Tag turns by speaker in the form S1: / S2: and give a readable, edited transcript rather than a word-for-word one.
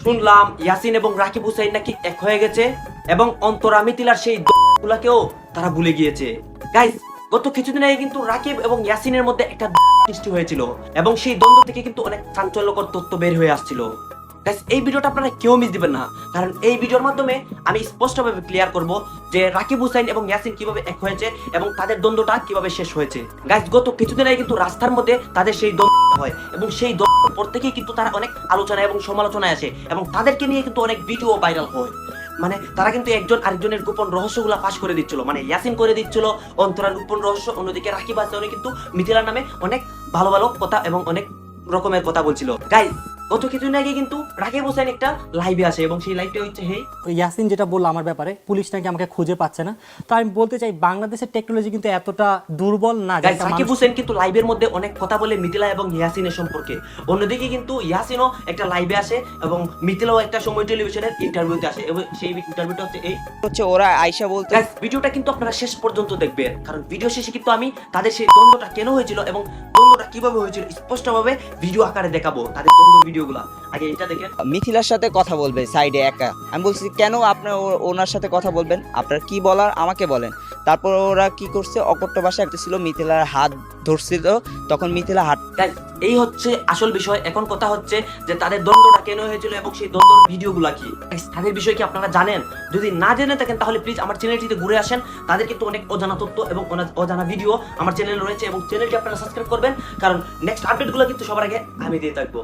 S1: শুনলাম ইয়াসিন এবং রাকিব হুসাইন নাকি এক হয়ে গেছে এবং অন্তরা মিথিলার সেই গুলাকেও তারা ভুলে গিয়েছে। গাইস, গত কিছুদিন আগে কিন্তু রাকিব এবং ইয়াসিনের মধ্যে একটা সৃষ্টি হয়েছিল এবং সেই দ্বন্দ্ব থেকে কিন্তু অনেক চাঞ্চল্যকর তথ্য বের হয়ে আসছিল। গাইস, এই ভিডিওটা আপনারা কেউ মিস দিবেন না, কারণ এই ভিডিওর মাধ্যমে আমি স্পষ্টভাবে ক্লিয়ার করব যে রাকিব হুসাইন এবং ইয়াসিন কিভাবে এক হয়েছে এবং তাদের দ্বন্দ্বটা কিভাবে শেষ হয়েছে। গাইস, গত কিছুদিন আগে কিন্তু রাস্তার মধ্যে তাদের সেই দ্বন্দ্ব হয় এবং সেই দ্বন্দ্বের পর থেকেই কিন্তু তারা অনেক আলোচনা এবং সমালোচনায় আসে এবং তাদেরকে নিয়ে কিন্তু অনেক ভিডিও ভাইরাল হয়। মানে তারা কিন্তু একজন আরেকজনের গোপন রহস্যগুলো ফাঁস করে দিচ্ছিল, মানে ইয়াসিন করে দিচ্ছিল অন্তরার গোপন রহস্য, অন্যদিকে রাকিব হাসান কিন্তু মিথিলার নামে অনেক ভালো ভালো কথা এবং অনেক রকমের কথা বলছিল। গাইস, গত কিছুদিন আগে কিন্তু রাকিব হোসেন একটা লাইভে আসে এবং সেই লাইভটা হচ্ছে
S2: ইয়াসিন যেটা বললো আমার ব্যাপারে, পুলিশ নাকি আমাকে খুঁজে পাচ্ছে না। তো আমি বলতে চাই বাংলাদেশের টেকনোলজি কিন্তু এতটা দুর্বল না।
S1: রাকিব হোসেন কিন্তু লাইভের মধ্যে অনেক কথা বলে মিথিলা এবং ইয়াসিনের সম্পর্কে, অন্যদিকে কিন্তু ইয়াসিনও একটা লাইভে আসে এবং মিথিলাও একটা সময় টেলিভিশনের ইন্টারভিউতে আসে এবং সেই ইন্টারভিউটা হচ্ছে
S3: ওরা আয়শা বলতে।
S1: ভিডিওটা কিন্তু আপনারা শেষ পর্যন্ত দেখবেন, কারণ ভিডিও শেষে কিন্তু আমি তাদের সেই দ্বন্দ্বটা কেন হয়েছিল এবং দ্বন্দ্বটা কিভাবে হয়েছিল স্পষ্টভাবে ভিডিও আকারে দেখাবো তাদের দ্বন্দ্ব ভিডিওগুলো। আগে এটা দেখেন।
S3: মিথিলার সাথে কথা বলবে সাইডে একা। আমি বলছি কেন আপনার ওনার সাথে কথা বলবেন, আপনার কি বলার আমাকে বলেন। তারপর ওরা কি করছে, অকট্য ভাষা একটা ছিল, মিথিলার হাত ধরছিল, তখন মিথিলা হাত।
S1: এই হচ্ছে আসল বিষয়। এখন কথা হচ্ছে যে তাদের দ্বন্দ্বটা কেন হয়েছিল এবং সেই দ্বন্দ্বের ভিডিওগুলো কি, তাদের বিষয় কি আপনারা জানেন? যদি না জেনে থাকেন তাহলে প্লিজ আমার চ্যানেলটিতে ঘুরে আসেন। তাদের কিন্তু অনেক অজানা তথ্য এবং অজানা ভিডিও আমার চ্যানেলে রয়েছে এবং চ্যানেলটি আপনারা সাবস্ক্রাইব করবেন, কারণ নেক্সট আপডেটগুলো কিন্তু সবার আগে আমি দিয়ে থাকবো।